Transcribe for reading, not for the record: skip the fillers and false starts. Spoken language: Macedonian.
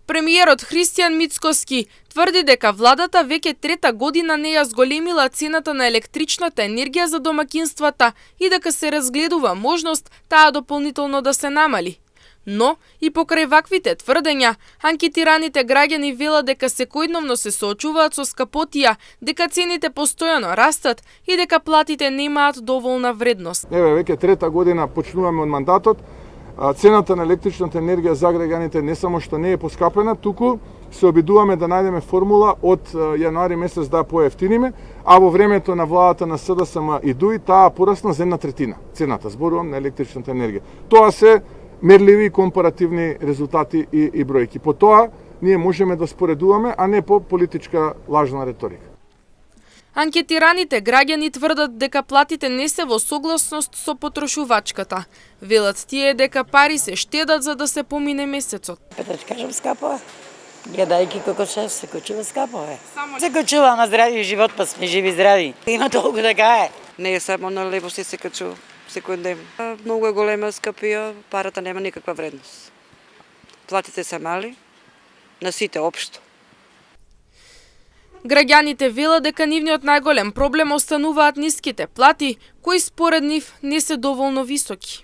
Премиерот Христијан Мицкоски тврди дека владата веќе трета година не ја зголемила цената на електричната енергија за домаќинствата и дека се разгледува можност таа дополнително да се намали. Но и покрај ваквите тврдења, анкетираните граѓани велат дека секојдневно се соочуваат со скапотија, дека цените постојано растат и дека платите немаат доволна вредност. Еве веќе трета година почнуваме од мандатот. Цената на електричната енергија за граѓаните не само што не е поскапена, туку се обидуваме да најдеме формула од јануари месец да поевтиниме, а во времето на владата на СДСМ и ДУИ таа порасна за 1/3 цената, зборувам на електричната енергија. Тоа се мерливи компаративни резултати и бројки. По тоа ние можеме да споредуваме, а не по политичка лажна реторика. Анкетираните граѓани тврдат дека платите не се во согласност со потрошувачката. Велат тие дека пари се штедат за да се помине месецот. Да кажам скапо, гледајќи како се кочува скапо е. Се кочува на здрави живот, па сме живи здрави. Има толку така е. Не е само на лево се качува секој ден. Многу е голема скапија, парата нема никаква вредност. Платите се мали, на сите општо. Граѓаните велат дека нивниот најголем проблем остануваат ниските плати, кои според нив не се доволно високи.